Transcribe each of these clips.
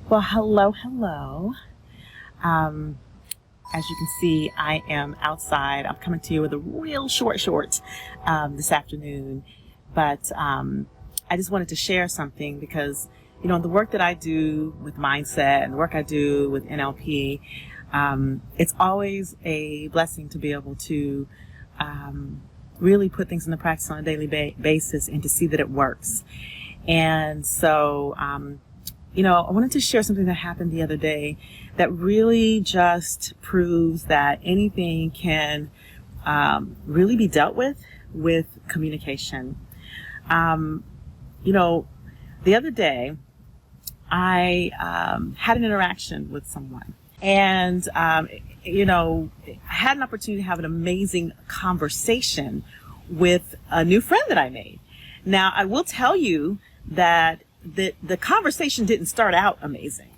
Well, hello, hello. Um, as you can see, I am outside. I'm coming to you with a real short this afternoon. But I just wanted to share something because, the work that I do with mindset and the work I do with NLP, it's always a blessing to be able to really put things into practice on a daily basis and to see that it works. And so, I wanted to share something that happened the other day that really just proves that anything can really be dealt with communication. The other day, I had an interaction with someone, and I had an opportunity to have an amazing conversation with a new friend that I made. Now, I will tell you that the conversation didn't start out amazing.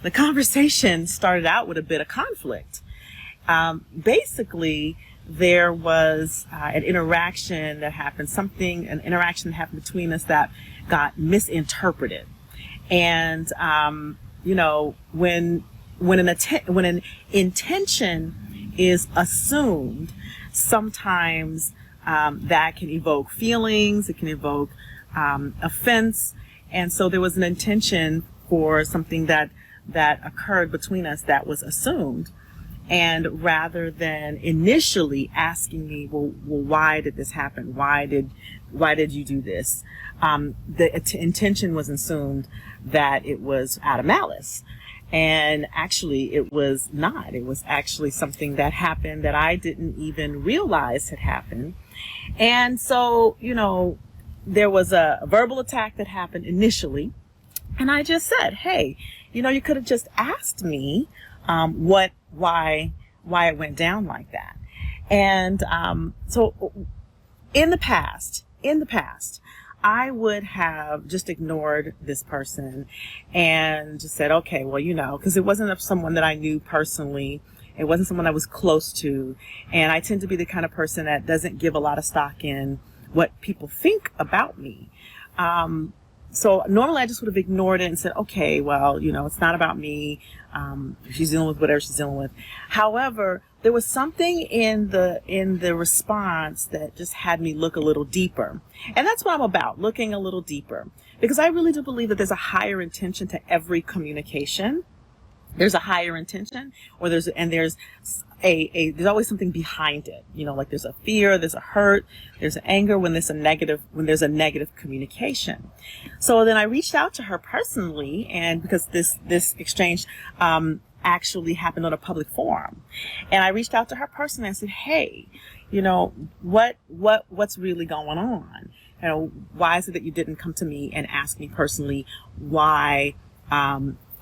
The conversation started out with a bit of conflict. Basically, there was an interaction that happened, an interaction that happened between us that got misinterpreted. And, when an intention is assumed, sometimes that can evoke feelings, it can evoke offense. And so there was an intention for something that occurred between us that was assumed. And rather than initially asking me, well, why did this happen? Why did you do this? The intention was assumed that it was out of malice. And actually it was not. It was actually something that happened that I didn't even realize had happened. And so, there was a verbal attack that happened initially. And I just said, hey, you could have just asked me why it went down like that. And so in the past, I would have just ignored this person and just said, okay, well, because it wasn't someone that I knew personally. It wasn't someone I was close to. And I tend to be the kind of person that doesn't give a lot of stock in what people think about me. So normally I just would have ignored it and said, okay, well, it's not about me. She's dealing with whatever she's dealing with. However, there was something in the response that just had me look a little deeper. And that's what I'm about, looking a little deeper. Because I really do believe that there's a higher intention to every communication. There's a higher intention, or there's always something behind it. Like there's a fear, there's a hurt, there's an anger when there's a negative communication. So then I reached out to her personally, and because this exchange actually happened on a public forum, and I reached out to her personally and said, hey, what's really going on? Why is it that you didn't come to me and ask me personally why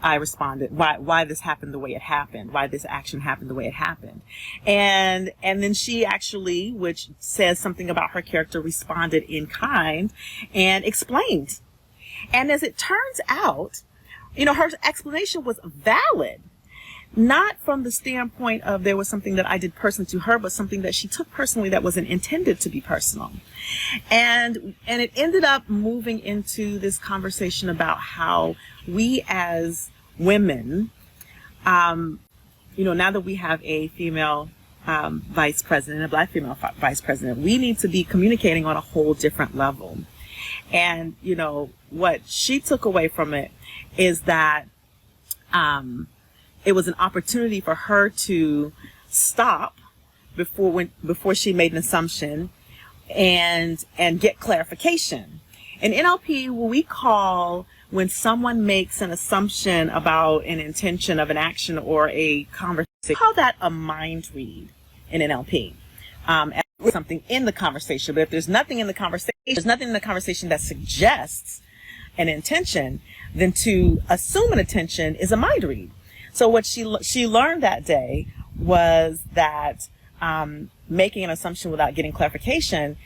I responded, why this happened the way it happened, why this action happened the way it happened. And then she actually, which says something about her character, responded in kind and explained. And as it turns out, her explanation was valid, not from the standpoint of there was something that I did personally to her, but something that she took personally that wasn't intended to be personal. And it ended up moving into this conversation about how we as women, now that we have a female vice president, a Black female vice president, we need to be communicating on a whole different level. And, what she took away from it is that it was an opportunity for her to stop before she made an assumption and get clarification. In NLP, what we call when someone makes an assumption about an intention of an action or a conversation, we call that a mind read in NLP. Something in the conversation, but if there's nothing in the conversation that suggests an intention, then to assume an intention is a mind read. So what she learned that day was that making an assumption without getting clarification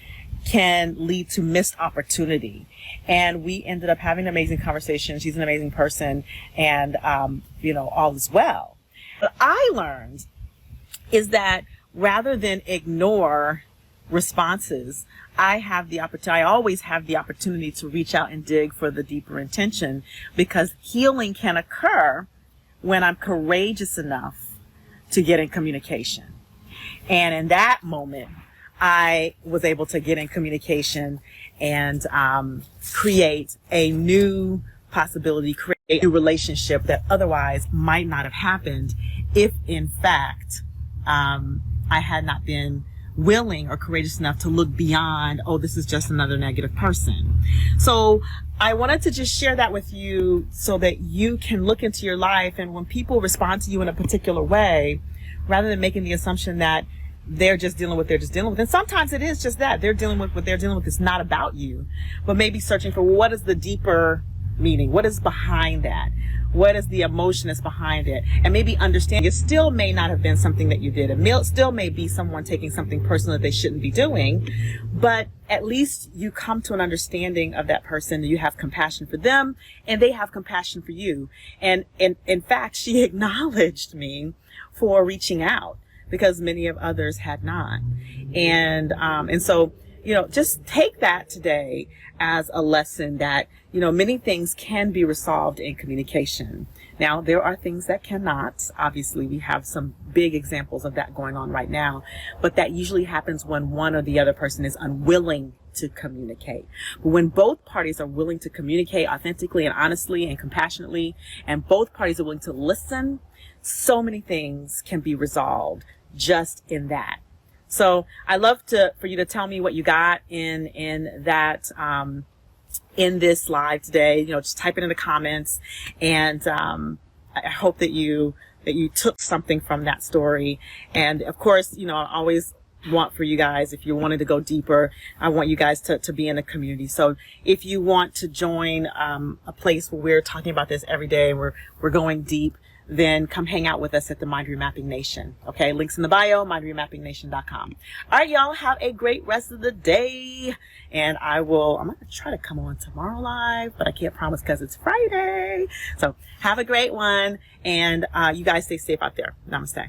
can lead to missed opportunity. And we ended up having an amazing conversation. She's an amazing person, and all is well. What I learned is that rather than ignore responses, I always have the opportunity to reach out and dig for the deeper intention, because healing can occur when I'm courageous enough to get in communication. And in that moment, I was able to get in communication and create a new possibility, create a new relationship that otherwise might not have happened if, in fact, I had not been willing or courageous enough to look beyond, oh, this is just another negative person. So I wanted to just share that with you so that you can look into your life, and when people respond to you in a particular way, rather than making the assumption that they're just dealing with what they're just dealing with. And sometimes it is just that. They're dealing with what they're dealing with. It's not about you, but maybe searching for what is the deeper meaning? What is behind that? What is the emotion that's behind it? And maybe understanding it still may not have been something that you did. It still may be someone taking something personal that they shouldn't be doing, but at least you come to an understanding of that person. You have compassion for them and they have compassion for you. And in fact, she acknowledged me for reaching out, because many of others had not. And so, just take that today as a lesson that, many things can be resolved in communication. Now, there are things that cannot. Obviously, we have some big examples of that going on right now, but that usually happens when one or the other person is unwilling to communicate. But when both parties are willing to communicate authentically and honestly and compassionately, and both parties are willing to listen, so many things can be resolved just in that. So I love for you to tell me what you got in that, in this live today. Just type it in the comments, and I hope that you took something from that story. And of course, I always want for you guys, if you wanted to go deeper, I want you guys to be in a community. So if you want to join a place where we're talking about this every day, we're going deep, then come hang out with us at the Mind Remapping Nation. Okay, links in the bio, mindremappingnation.com. All right, y'all, have a great rest of the day. And I'm going to try to come on tomorrow live, but I can't promise because it's Friday. So have a great one. And you guys stay safe out there. Namaste.